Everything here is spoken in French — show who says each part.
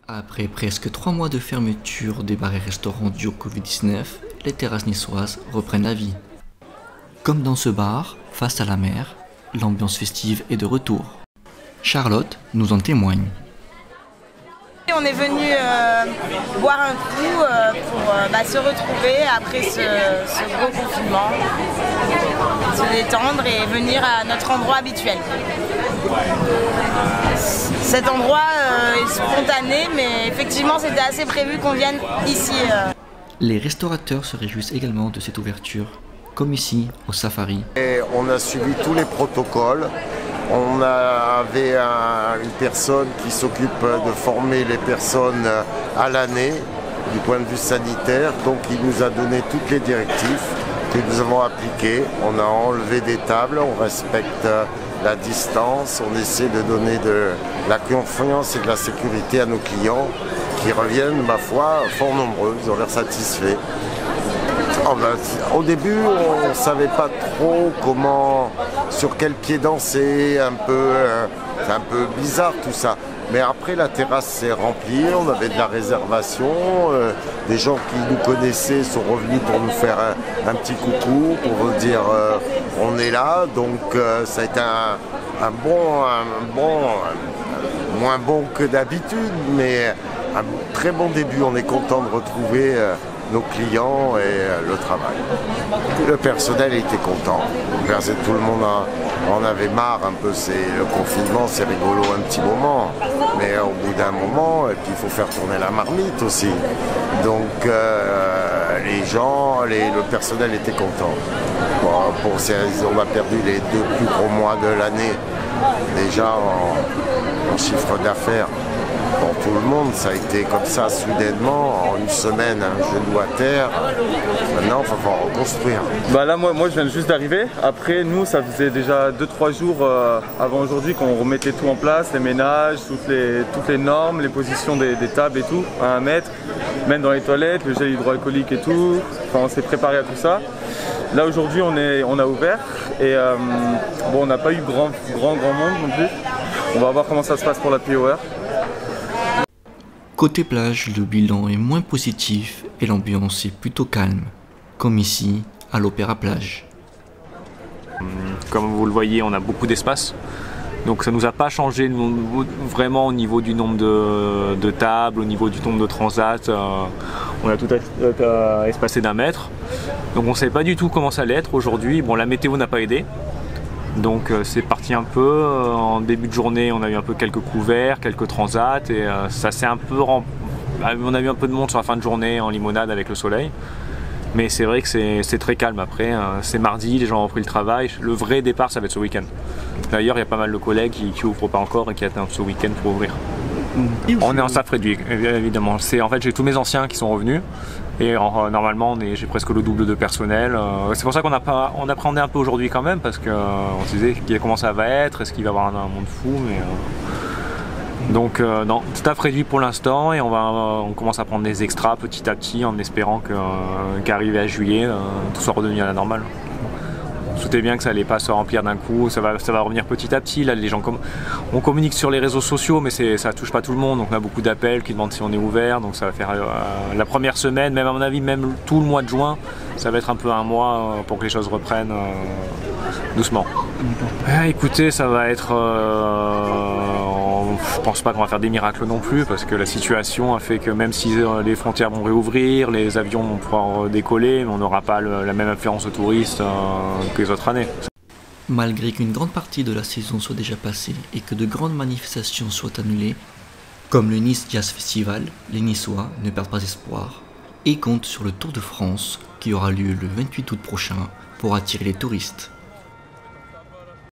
Speaker 1: Après presque 3 mois de fermeture des bars et restaurants dus au Covid-19, les terrasses niçoises reprennent la vie. Comme dans ce bar, face à la mer, l'ambiance festive est de retour. Charlotte nous en témoigne.
Speaker 2: On est venu boire un coup pour se retrouver après ce gros confinement, se détendre et venir à notre endroit habituel. Cet endroit est spontané, mais effectivement c'était assez prévu qu'on vienne ici.
Speaker 1: Les restaurateurs se réjouissent également de cette ouverture, comme ici au Safari.
Speaker 3: Et on a suivi tous les protocoles. On avait une personne qui s'occupe de former les personnes à l'année du point de vue sanitaire. Donc il nous a donné toutes les directives que nous avons appliquées. On a enlevé des tables, on respecte la distance, on essaie de donner de la confiance et de la sécurité à nos clients qui reviennent, ma foi, fort nombreux, ils ont l'air satisfaits. Au début, on ne savait pas trop sur quel pied danser, c'est un peu bizarre tout ça. Mais après, la terrasse s'est remplie, on avait de la réservation, des gens qui nous connaissaient sont revenus pour nous faire un petit coucou, pour nous dire on est là. Donc ça a été moins bon que d'habitude, mais un très bon début. On est content de retrouver nos clients et le travail. Le personnel était content. Tout le monde en avait marre un peu. Le confinement, c'est rigolo un petit moment, mais au bout d'un moment, et puis il faut faire tourner la marmite aussi. Donc le personnel était content. On a perdu les 2 plus gros mois de l'année déjà en chiffre d'affaires. Pour tout le monde, ça a été comme ça soudainement, en une semaine, un genou à terre. Maintenant, il va falloir reconstruire.
Speaker 4: Là, moi, je viens juste d'arriver. Après, nous, ça faisait déjà 2-3 jours avant aujourd'hui qu'on remettait tout en place, les ménages, toutes les normes, les positions des tables et tout, à 1 mètre, même dans les toilettes, le gel hydroalcoolique et tout. Enfin, on s'est préparé à tout ça. Là, aujourd'hui, on a ouvert et on n'a pas eu grand monde non plus. On va voir comment ça se passe pour la Hour.
Speaker 1: Côté plage, le bilan est moins positif et l'ambiance est plutôt calme, comme ici à l'Opéra Plage.
Speaker 5: Comme vous le voyez, on a beaucoup d'espace, donc ça ne nous a pas changé vraiment au niveau du nombre de tables, au niveau du nombre de transats. On a tout espacé d'1 mètre, donc on ne savait pas du tout comment ça allait être aujourd'hui. La météo n'a pas aidé. Donc c'est parti un peu, en début de journée on a eu un peu quelques couverts, quelques transats et ça s'est un peu on a eu un peu de monde sur la fin de journée en limonade avec le soleil. Mais c'est vrai que c'est très calme après, c'est mardi, les gens ont repris le travail, le vrai départ ça va être ce week-end. D'ailleurs il y a pas mal de collègues qui ouvrent pas encore et qui attendent ce week-end pour ouvrir. On est en staff réduit évidemment, en fait j'ai tous mes anciens qui sont revenus. Et normalement, j'ai presque le double de personnel. C'est pour ça qu'on appréhendait un peu aujourd'hui quand même, parce qu'on se disait comment ça va être, est-ce qu'il va y avoir un monde fou. Donc non, staff réduit pour l'instant et on commence à prendre des extras petit à petit en espérant qu'arrivé à juillet, tout soit redevenu à la normale. On se doutait bien que ça allait pas se remplir d'un coup, ça va revenir petit à petit. Là, les gens on communique sur les réseaux sociaux, mais ça touche pas tout le monde. Donc on a beaucoup d'appels qui demandent si on est ouvert. Donc ça va faire la première semaine, même à mon avis, même tout le mois de juin, ça va être un peu un mois pour que les choses reprennent doucement. Écoutez, ça va être. Je pense pas qu'on va faire des miracles non plus, parce que la situation a fait que même si les frontières vont réouvrir, les avions vont pouvoir décoller, mais on n'aura pas la même affluence de touristes que les autres années.
Speaker 1: Malgré qu'une grande partie de la saison soit déjà passée et que de grandes manifestations soient annulées, comme le Nice Jazz Festival, les Niçois ne perdent pas espoir et comptent sur le Tour de France qui aura lieu le 28 août prochain pour attirer les touristes.